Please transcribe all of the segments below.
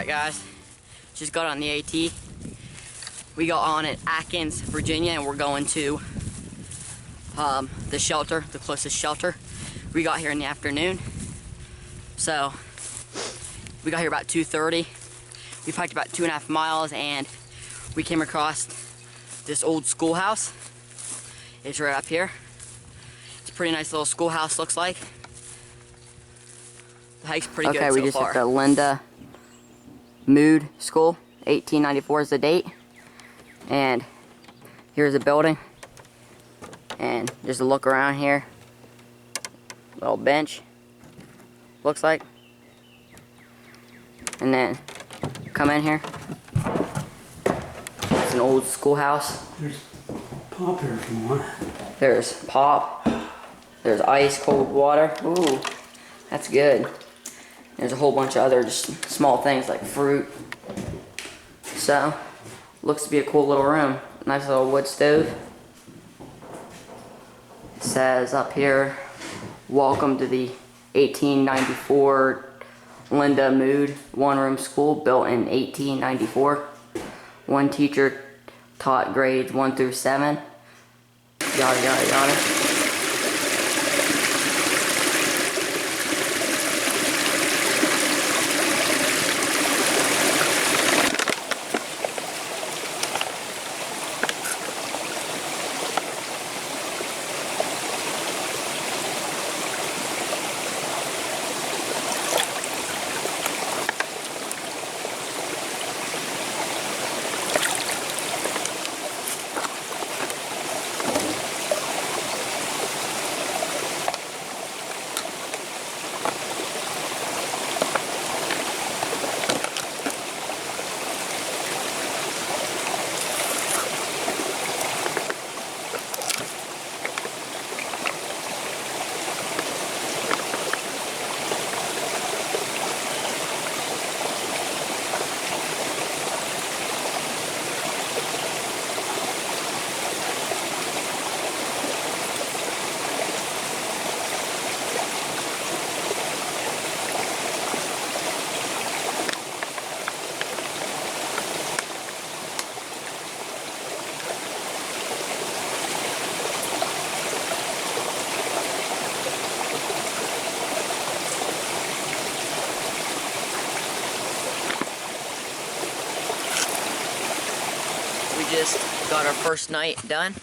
Alright guys, just got on the AT. We got on at Atkins, Virginia, and we're going to the shelter, the closest shelter. We got here in the afternoon. So, we got here about 2:30. We hiked about 2.5 miles and we came across this old schoolhouse. It's right up here. It's a pretty nice little schoolhouse, looks like. The hike's pretty good so far. Okay, we just hit the Linda Mood School. 1894 is the date. And here's the building. And just a look around here. Little bench, looks like. And then come in here. It's an old schoolhouse. There's pop here if you want. There's pop. There's ice cold water. Ooh, that's good. There's a whole bunch of other just small things like fruit. So, looks to be a cool little room. Nice little wood stove. It says up here, welcome to the 1894 Linda Mood one-room school built in 1894. One teacher taught grades 1 through 7. Yada yada yada. We just got our first night done.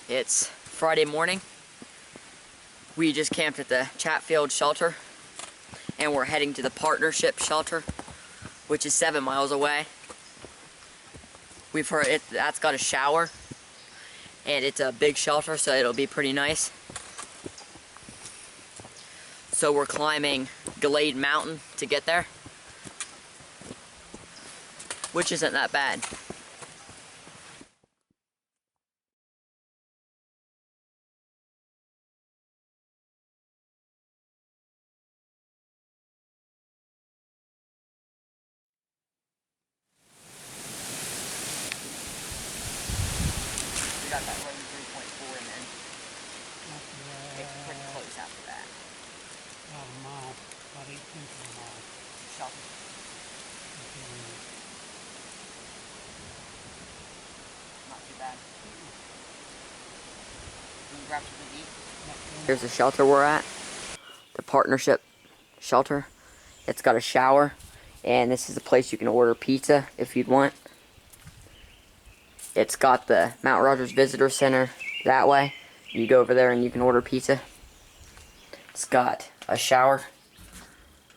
It's Friday morning. We just camped at the Chatfield shelter and we're heading to the partnership shelter, which is 7 miles away. We've heard that's got a shower and it's a big shelter, so it'll be pretty nice. So we're climbing Glade Mountain to get there, which isn't that bad. Got that road 3.4 and then it's pretty close after that. About a mile, about 8 tenths of a mile. Shot. Not too bad. Can you grab something to eat? Here's the shelter we're at. The partnership shelter. It's got a shower and this is the place you can order pizza if you'd want. It's got the Mount Rogers Visitor Center that way. You go over there and you can order pizza. It's got a shower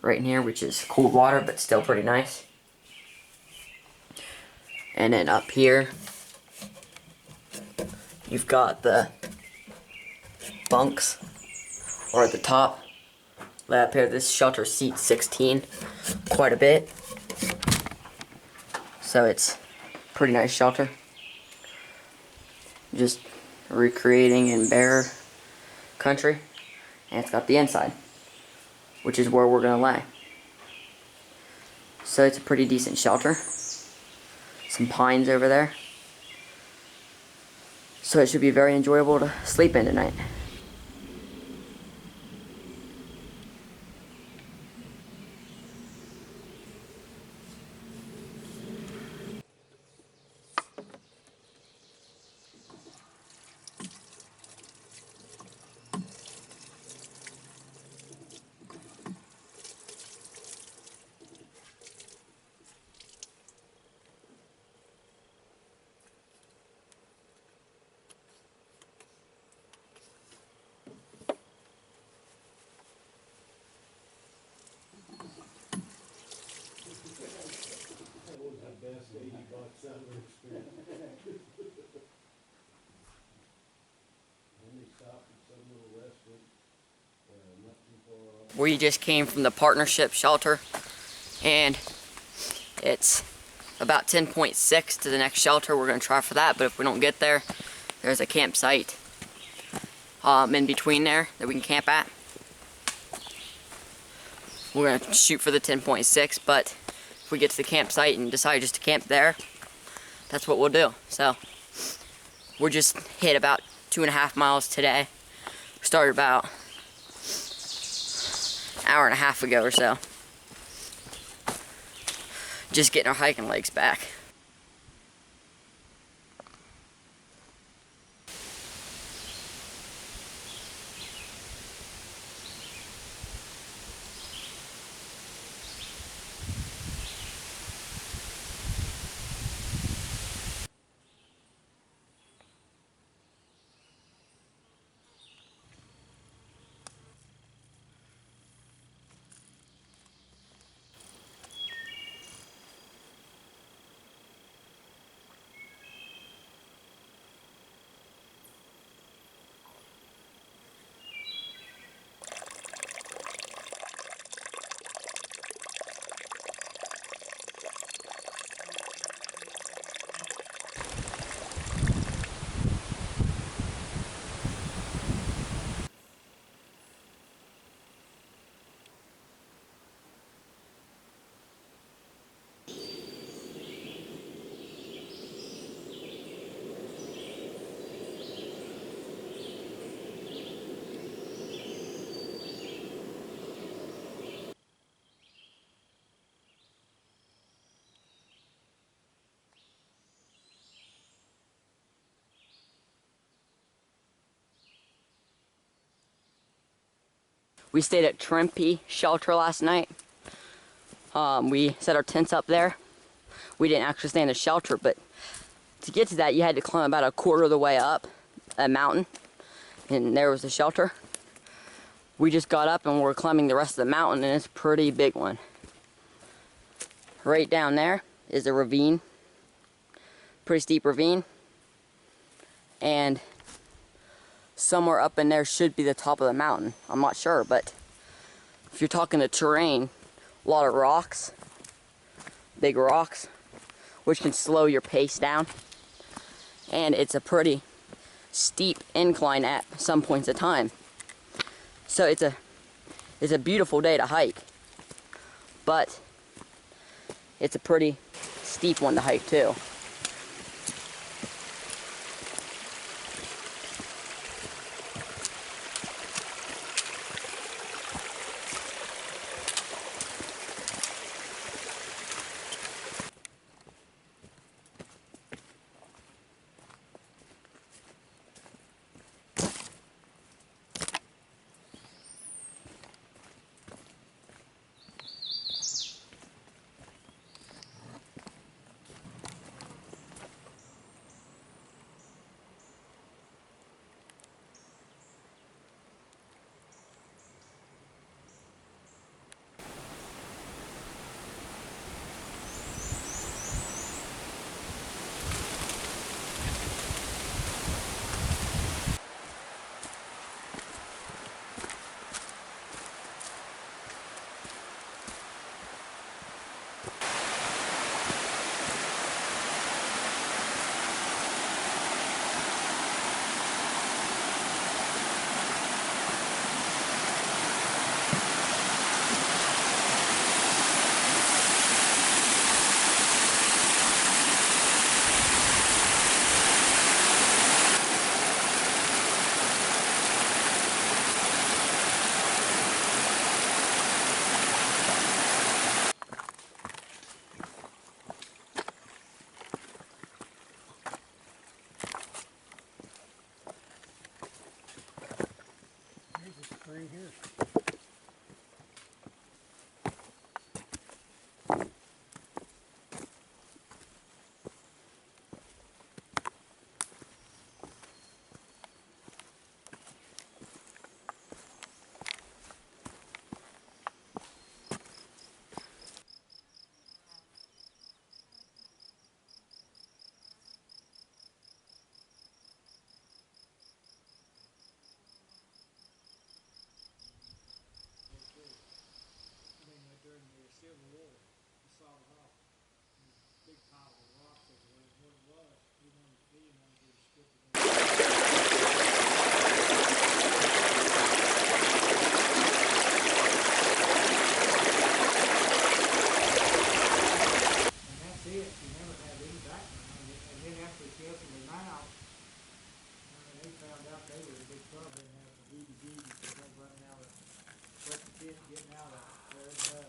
right in here, which is cold water, but still pretty nice. And then up here, you've got the bunks, or at the top. Up here, this shelter seats 16, quite a bit. So it's a pretty nice shelter. Just recreating in bear country, and it's got the inside, which is where we're gonna lay. So it's a pretty decent shelter. Some pines over there. So it should be very enjoyable to sleep in tonight. We just came from the partnership shelter, and it's about 10.6 to the next shelter. We're going to try for that, but if we don't get there, there's a campsite in between there that we can camp at. We're going to shoot for the 10.6, but if we get to the campsite and decide just to camp there, that's what we'll do. So we're just hit about 2.5 miles today. Started about an hour and a half ago or so. Just getting our hiking legs back. We stayed at Trimpe Shelter last night. We set our tents up there. We didn't actually stay in the shelter, but to get to that, you had to climb about a quarter of the way up a mountain, and there was the shelter. We just got up and we're climbing the rest of the mountain, and it's a pretty big one. Right down there is a ravine, pretty steep ravine, and somewhere up in there should be the top of the mountain. I'm not sure, but if you're talking the terrain, a lot of rocks, big rocks, which can slow your pace down. And it's a pretty steep incline at some points of time. So it's a beautiful day to hike, but it's a pretty steep one to hike too. in the wall. He sawed it off. Big pile of rocks over there. What it was, he wanted to strip it down. And that's it. He never had any background. And then after he killed him out, they found out they were in big trouble and had some DVDs and stuff running out of what the kids getting out of it. There it was.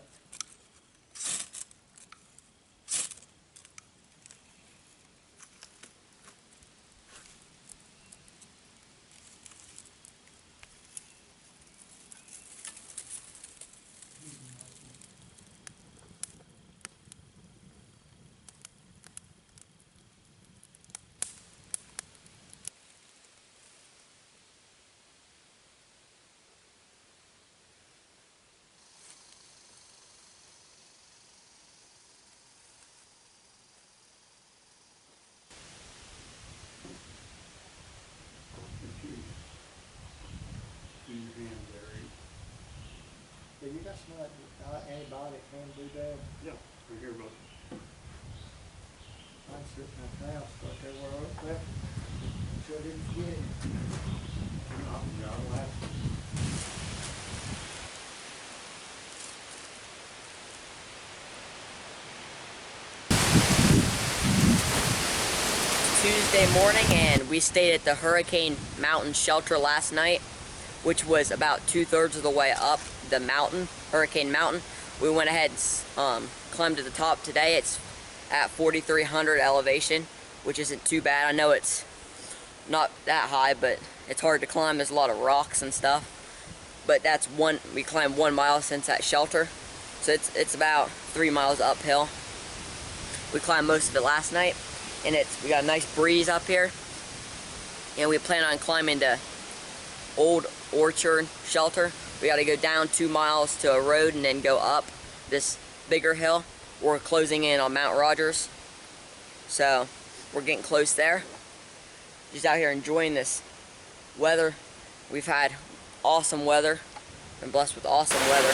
Yeah, you got some antibiotic can do that. Yeah, I hear about it. I'm sitting at the house, but they were up there. Sure didn't forget it. I'll have Tuesday morning, and we stayed at the Hurricane Mountain shelter last night, which was about 2/3 of the way up the mountain, Hurricane Mountain. We went ahead and climbed to the top today. It's at 4,300 elevation, which isn't too bad. I know it's not that high, but it's hard to climb. There's a lot of rocks and stuff. But we climbed 1 mile since that shelter, so it's about 3 miles uphill. We climbed most of it last night, and we got a nice breeze up here, and we plan on climbing the Old Orchard shelter. We got to go down 2 miles to a road and then go up this bigger hill. We're closing in on Mount Rogers, so we're getting close there. Just out here enjoying this weather. We've had awesome weather. Been blessed with awesome weather.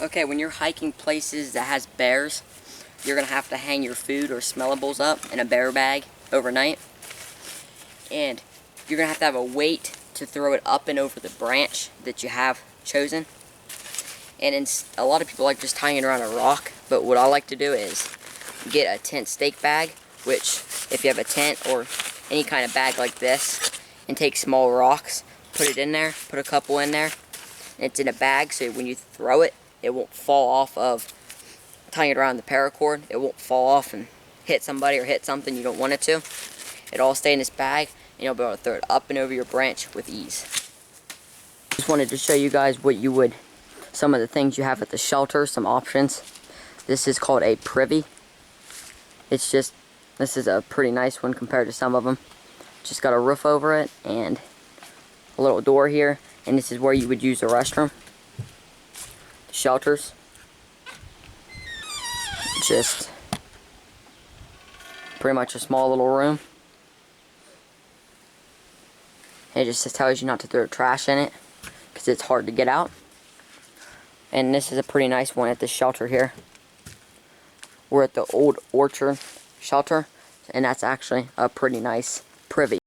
Okay, when you're hiking places that has bears, you're gonna have to hang your food or smellables up in a bear bag overnight. And you're gonna have a weight to throw it up and over the branch that you have chosen. And a lot of people like just tying it around a rock, but what I like to do is get a tent stake bag, which if you have a tent or any kind of bag like this, and take small rocks, put it in there, put a couple in there, and it's in a bag, so when you throw it, it won't fall off of tying it around the paracord. It won't fall off and hit somebody or hit something you don't want it to. It'll all stay in this bag, and you'll be able to throw it up and over your branch with ease. Just wanted to show you guys some of the things you have at the shelter, some options. This is called a privy. This is a pretty nice one compared to some of them. Just got a roof over it and a little door here, and this is where you would use the restroom. Shelters. Just pretty much a small little room. It just tells you not to throw trash in it because it's hard to get out. And this is a pretty nice one at the shelter here. We're at the old orchard shelter, and that's actually a pretty nice privy.